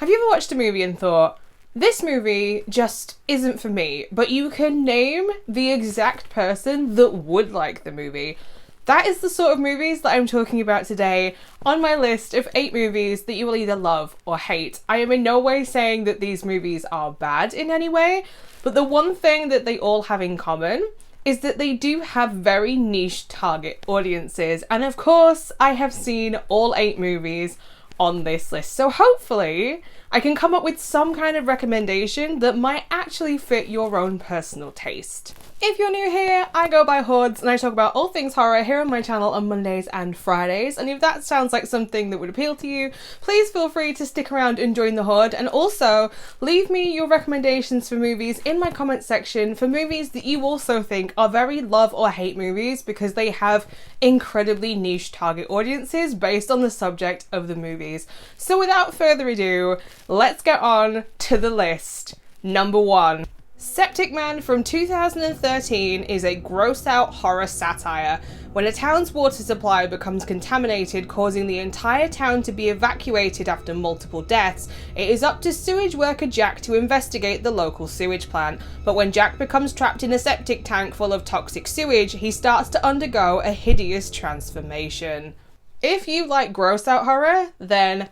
Have you ever watched a movie and thought, this movie just isn't for me, but you can name the exact person that would like the movie? That is the sort of movies that I'm talking about today on my list of 8 movies that you will either love or hate. I am in no way saying that these movies are bad in any way, but the one thing that they all have in common is that they do have very niche target audiences. And of course, I have seen all 8 movies on this list. So hopefully I can come up with some kind of recommendation that might actually fit your own personal taste. If you're new here, I go by Hordes and I talk about all things horror here on my channel on Mondays and Fridays, and if that sounds like something that would appeal to you, please feel free to stick around and join the Horde, and also leave me your recommendations for movies in my comment section for movies that you also think are very love or hate movies because they have incredibly niche target audiences based on the subject of the movies. So without further ado, let's get on to the list. Number 1. Septic Man from 2013 is a gross-out horror satire. When a town's water supply becomes contaminated, causing the entire town to be evacuated after multiple deaths, it is up to sewage worker Jack to investigate the local sewage plant. But when Jack becomes trapped in a septic tank full of toxic sewage, he starts to undergo a hideous transformation. If you like gross-out horror, then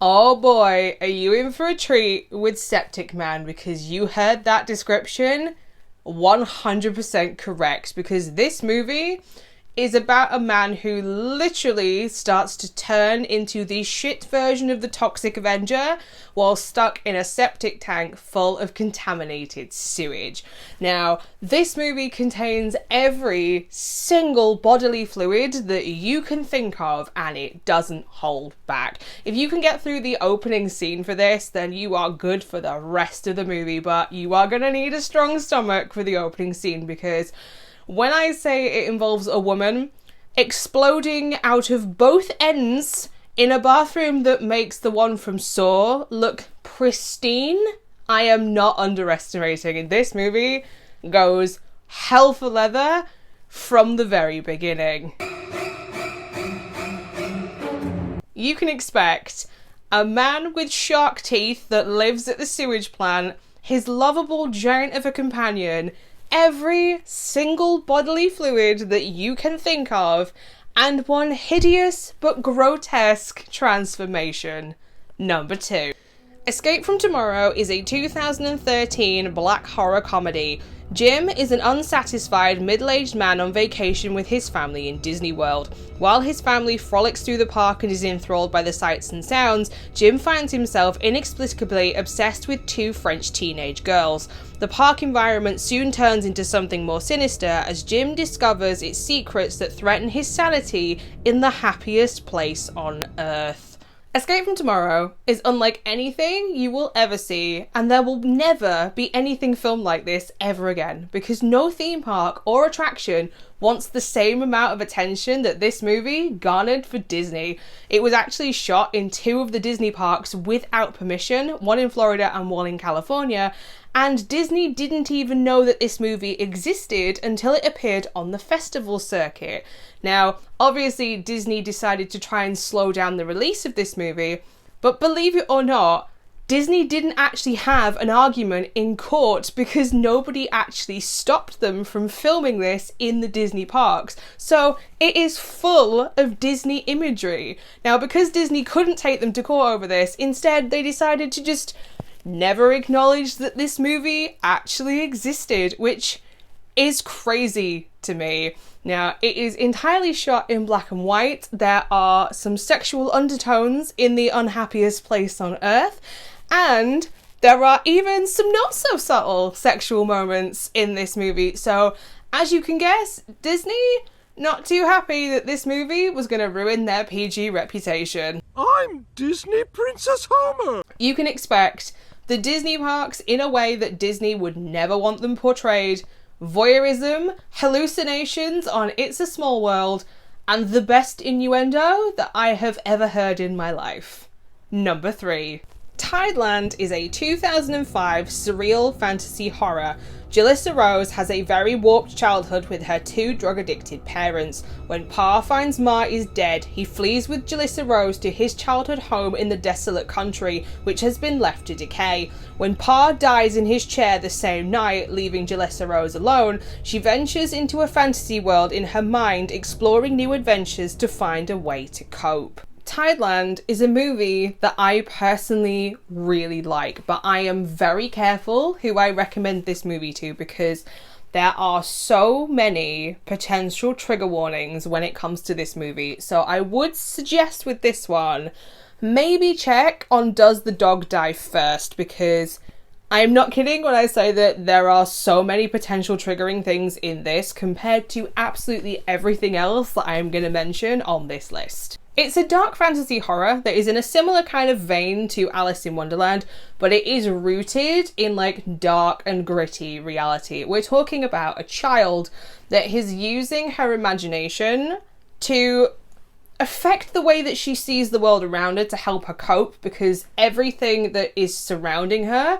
oh boy, are you in for a treat with Septic Man, because you heard that description 100% correct, because this movie is about a man who literally starts to turn into the shit version of the Toxic Avenger while stuck in a septic tank full of contaminated sewage. Now, this movie contains every single bodily fluid that you can think of, and it doesn't hold back. If you can get through the opening scene for this, then you are good for the rest of the movie, but you are gonna need a strong stomach for the opening scene, because when I say it involves a woman exploding out of both ends in a bathroom that makes the one from Saw look pristine, I am not underestimating. And this movie goes hell for leather from the very beginning. You can expect a man with shark teeth that lives at the sewage plant, his lovable giant of a companion, every single bodily fluid that you can think of, and one hideous but grotesque transformation. Number 2. Escape from Tomorrow is a 2013 black horror comedy. Jim is an unsatisfied middle-aged man on vacation with his family in Disney World. While his family frolics through the park and is enthralled by the sights and sounds, Jim finds himself inexplicably obsessed with 2 French teenage girls. The park environment soon turns into something more sinister as Jim discovers its secrets that threaten his sanity in the happiest place on Earth. Escape from Tomorrow is unlike anything you will ever see, and there will never be anything filmed like this ever again, because no theme park or attraction wants the same amount of attention that this movie garnered for Disney. It was actually shot in 2 of the Disney parks without permission, one in Florida and one in California, and Disney didn't even know that this movie existed until it appeared on the festival circuit. Now, obviously Disney decided to try and slow down the release of this movie, but believe it or not, Disney didn't actually have an argument in court because nobody actually stopped them from filming this in the Disney parks. So it is full of Disney imagery. Now, because Disney couldn't take them to court over this, instead they decided to just never acknowledge that this movie actually existed, which is crazy to me. Now, it is entirely shot in black and white. There are some sexual undertones in the unhappiest place on Earth, and there are even some not so subtle sexual moments in this movie. So, as you can guess, Disney not too happy that this movie was going to ruin their PG reputation. I'm Disney Princess Homer! You can expect the Disney parks in a way that Disney would never want them portrayed. Voyeurism, hallucinations on It's a Small World, and the best innuendo that I have ever heard in my life. Number 3. Tiand is a 2005 surreal fantasy horror. Jalissa Rose has a very warped childhood with her two drug-addicted parents. When Pa finds Ma is dead, he flees with Jalissa Rose to his childhood home in the desolate country, which has been left to decay. When Pa dies in his chair the same night, leaving Jalissa Rose alone, she ventures into a fantasy world in her mind, exploring new adventures to find a way to cope. Tiand is a movie that I personally really like, but I am very careful who I recommend this movie to because there are so many potential trigger warnings when it comes to this movie. So I would suggest with this one, maybe check on does the dog die first, because I'm not kidding when I say that there are so many potential triggering things in this compared to absolutely everything else that I am going to mention on this list. It's a dark fantasy horror that is in a similar kind of vein to Alice in Wonderland, but it is rooted in like dark and gritty reality. We're talking about a child that is using her imagination to affect the way that she sees the world around her to help her cope, because everything that is surrounding her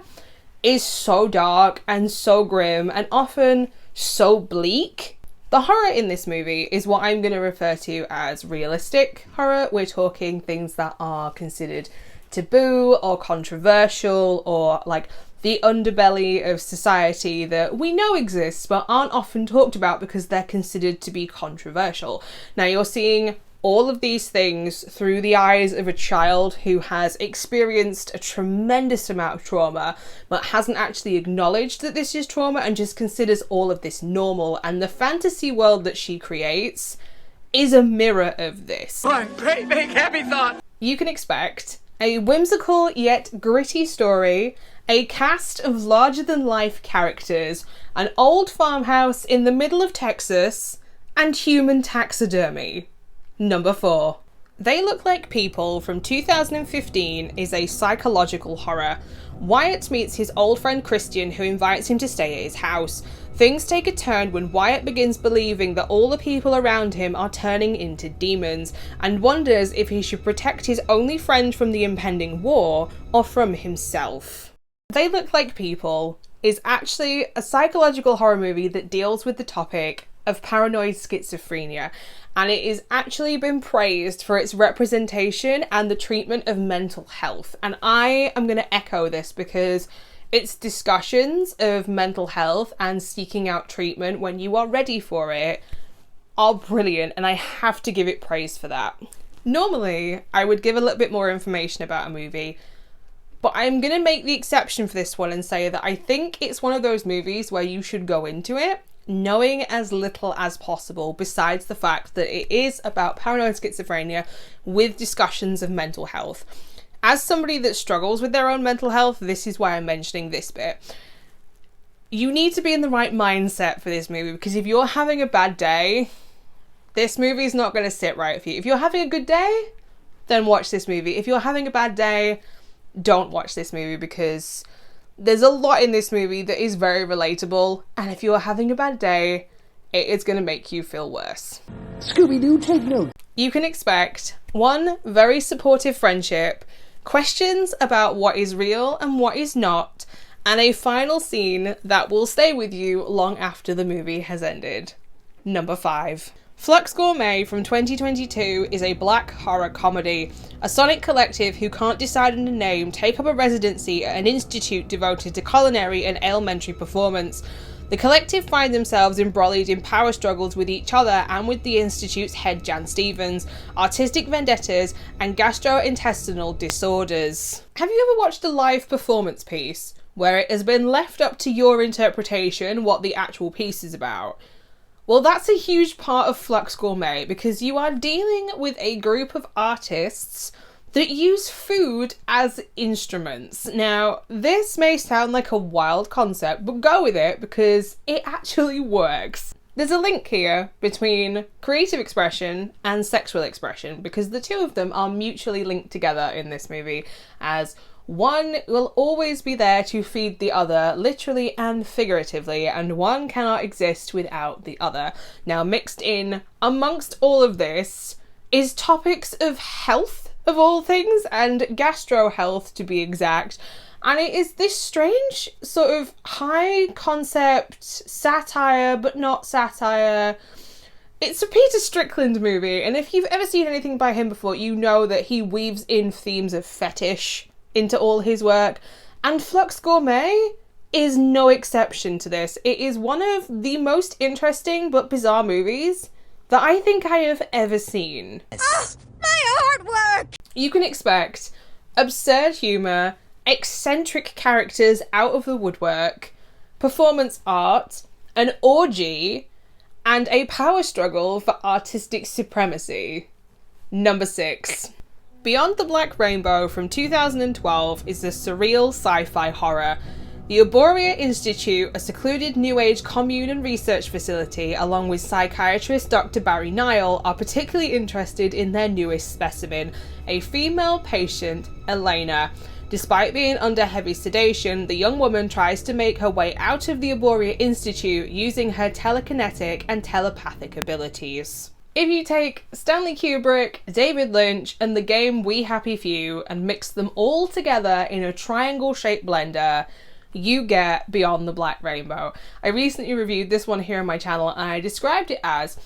is so dark and so grim and often so bleak. The horror in this movie is what I'm going to refer to as realistic horror. We're talking things that are considered taboo or controversial, or like the underbelly of society that we know exists but aren't often talked about because they're considered to be controversial. Now you're seeing all of these things through the eyes of a child who has experienced a tremendous amount of trauma but hasn't actually acknowledged that this is trauma and just considers all of this normal, and the fantasy world that she creates is a mirror of this. One great big happy thought! You can expect a whimsical yet gritty story, a cast of larger-than-life characters, an old farmhouse in the middle of Texas, and human taxidermy. Number 4. They Look Like People from 2015 is a psychological horror. Wyatt meets his old friend Christian, who invites him to stay at his house. Things take a turn when Wyatt begins believing that all the people around him are turning into demons, and wonders if he should protect his only friend from the impending war or from himself. They Look Like People is actually a psychological horror movie that deals with the topic of paranoid schizophrenia, and it has actually been praised for its representation and the treatment of mental health. And I am going to echo this because its discussions of mental health and seeking out treatment when you are ready for it are brilliant, and I have to give it praise for that. Normally, I would give a little bit more information about a movie, but I'm going to make the exception for this one and say that I think it's one of those movies where you should go into it knowing as little as possible, besides the fact that it is about paranoid schizophrenia with discussions of mental health. As somebody that struggles with their own mental health, this is why I'm mentioning this bit. You need to be in the right mindset for this movie, because if you're having a bad day, this movie is not going to sit right with you. If you're having a good day, then watch this movie. If you're having a bad day, don't watch this movie, because there's a lot in this movie that is very relatable, and if you're having a bad day, it is going to make you feel worse. Scooby-Doo, take note. You can expect one very supportive friendship, questions about what is real and what is not, and a final scene that will stay with you long after the movie has ended. Number 5. Flux Gourmet from 2022 is a black horror comedy. A sonic collective who can't decide on a name take up a residency at an institute devoted to culinary and elementary performance. The collective find themselves embroiled in power struggles with each other and with the institute's head Jan Stevens, artistic vendettas, and gastrointestinal disorders. Have you ever watched a live performance piece where it has been left up to your interpretation what the actual piece is about? Well, that's a huge part of Flux Gourmet, because you are dealing with a group of artists that use food as instruments. Now, this may sound like a wild concept, but go with it because it actually works. There's a link here between creative expression and sexual expression, because the two of them are mutually linked together in this movie, as one will always be there to feed the other, literally and figuratively, and one cannot exist without the other. Now, mixed in amongst all of this is topics of health of all things, and gastro health to be exact. And it is this strange sort of high concept satire, but not satire. It's a Peter Strickland movie, and if you've ever seen anything by him before, you know that he weaves in themes of fetish into all his work. And Flux Gourmet is no exception to this. It is one of the most interesting but bizarre movies that I think I have ever seen. Ah, my artwork! You can expect absurd humour, eccentric characters out of the woodwork, performance art, an orgy, and a power struggle for artistic supremacy. Number 6. Beyond the Black Rainbow from 2012 is a surreal sci-fi horror. The Arborea Institute, a secluded New Age commune and research facility, along with psychiatrist Dr. Barry Nile, are particularly interested in their newest specimen, a female patient, Elena. Despite being under heavy sedation, the young woman tries to make her way out of the Arborea Institute using her telekinetic and telepathic abilities. If you take Stanley Kubrick, David Lynch, and the game We Happy Few and mix them all together in a triangle-shaped blender, you get Beyond the Black Rainbow. I recently reviewed this one here on my channel, and I described it as,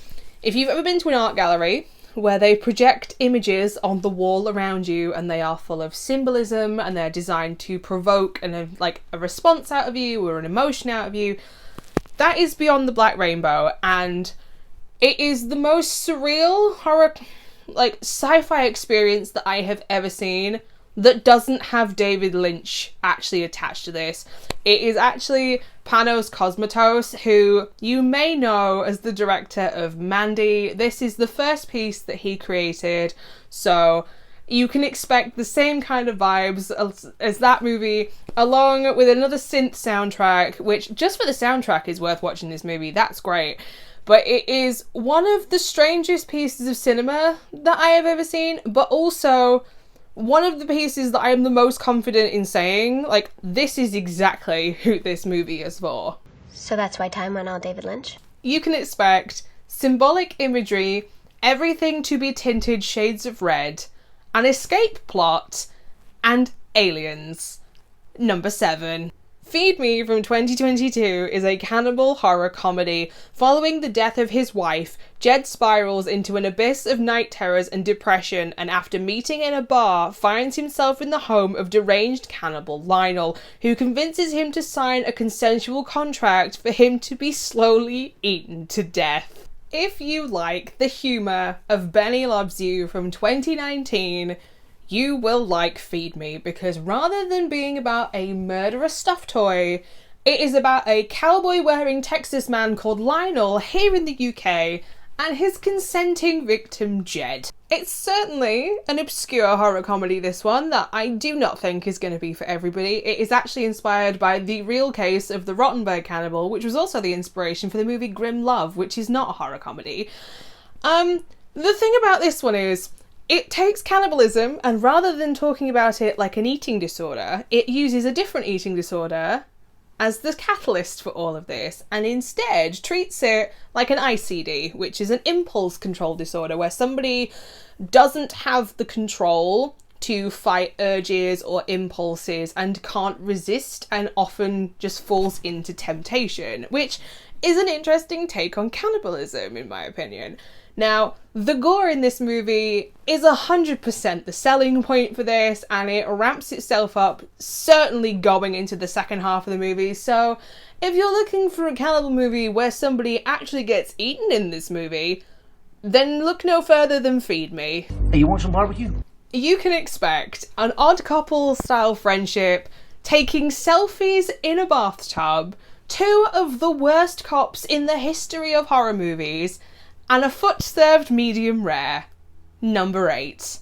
if you've ever been to an art gallery where they project images on the wall around you and they are full of symbolism and they're designed to provoke a response out of you or an emotion out of you, that is Beyond the Black Rainbow. And it is the most surreal horror, sci-fi experience that I have ever seen that doesn't have David Lynch actually attached to this. It is actually Panos Cosmatos, who you may know as the director of Mandy. This is the first piece that he created, so you can expect the same kind of vibes as that movie, along with another synth soundtrack, which just for the soundtrack is worth watching this movie. That's great. But it is one of the strangest pieces of cinema that I have ever seen, but also one of the pieces that I am the most confident in saying, this is exactly who this movie is for. So that's why time went all David Lynch? You can expect symbolic imagery, everything to be tinted shades of red, an escape plot, and aliens. Number 7. Feed Me from 2022 is a cannibal horror comedy. Following the death of his wife, Jed spirals into an abyss of night terrors and depression, and after meeting in a bar, finds himself in the home of deranged cannibal Lionel, who convinces him to sign a consensual contract for him to be slowly eaten to death. If you like the humour of Benny Loves You from 2019, you will like Feed Me, because rather than being about a murderous stuffed toy, it is about a cowboy-wearing Texas man called Lionel here in the UK and his consenting victim Jed. It's certainly an obscure horror comedy, this one, that I do not think is going to be for everybody. It is actually inspired by the real case of the Rottenberg cannibal, which was also the inspiration for the movie Grim Love, which is not a horror comedy. The thing about this one is, it takes cannibalism, and rather than talking about it like an eating disorder, it uses a different eating disorder as the catalyst for all of this, and instead treats it like an ICD, which is an impulse control disorder, where somebody doesn't have the control to fight urges or impulses and can't resist and often just falls into temptation, which is an interesting take on cannibalism, in my opinion. Now, the gore in this movie is 100% the selling point for this, and it ramps itself up, certainly going into the second half of the movie. So, if you're looking for a cannibal movie where somebody actually gets eaten in this movie, then look no further than Feed Me. Hey, you want some barbecue? You can expect an odd couple style friendship, taking selfies in a bathtub, two of the worst cops in the history of horror movies, and a foot served medium rare. Number 8.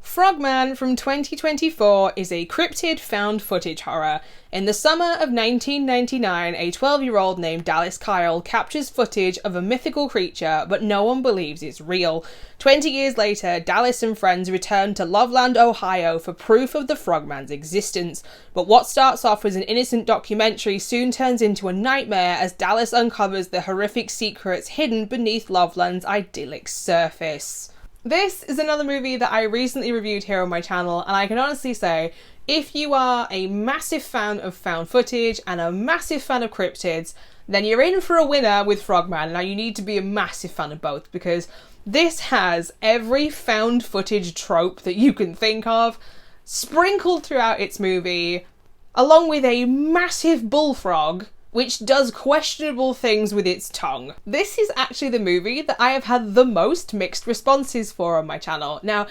Frogman from 2024 is a cryptid found footage horror. In the summer of 1999, a 12-year-old named Dallas Kyle captures footage of a mythical creature, but no one believes it's real. 20 years later, Dallas and friends return to Loveland, Ohio for proof of the Frogman's existence. But what starts off as an innocent documentary soon turns into a nightmare as Dallas uncovers the horrific secrets hidden beneath Loveland's idyllic surface. This is another movie that I recently reviewed here on my channel, and I can honestly say, if you are a massive fan of found footage and a massive fan of cryptids, then you're in for a winner with Frogman. Now you need to be a massive fan of both, because this has every found footage trope that you can think of sprinkled throughout its movie, along with a massive bullfrog which does questionable things with its tongue. This is actually the movie that I have had the most mixed responses for on my channel. Now,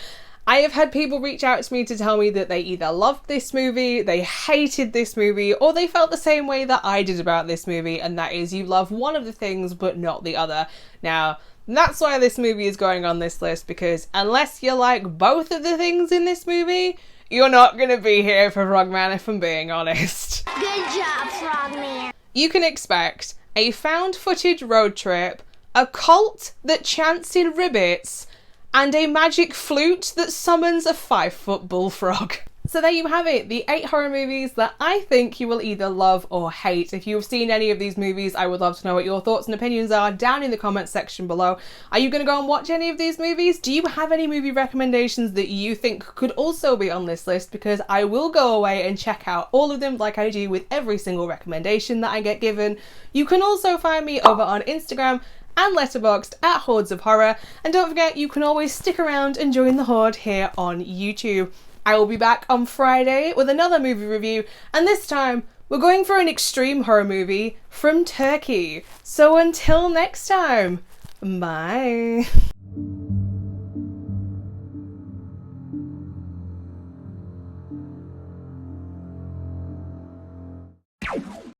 I have had people reach out to me to tell me that they either loved this movie, they hated this movie, or they felt the same way that I did about this movie, and that is you love one of the things but not the other. Now, that's why this movie is going on this list, because unless you like both of the things in this movie, you're not going to be here for Frogman, if I'm being honest. Good job, Frogman. You can expect a found footage road trip, a cult that chants in ribbits, and a magic flute that summons a 5-foot bullfrog. So there you have it, the 8 horror movies that I think you will either love or hate. If you've seen any of these movies, I would love to know what your thoughts and opinions are down in the comments section below. Are you going to go and watch any of these movies? Do you have any movie recommendations that you think could also be on this list? Because I will go away and check out all of them like I do with every single recommendation that I get given. You can also find me over on Instagram and Letterboxd at Hordes of Horror. And don't forget, you can always stick around and join the Horde here on YouTube. I will be back on Friday with another movie review, and this time we're going for an extreme horror movie from Turkey. So until next time, bye.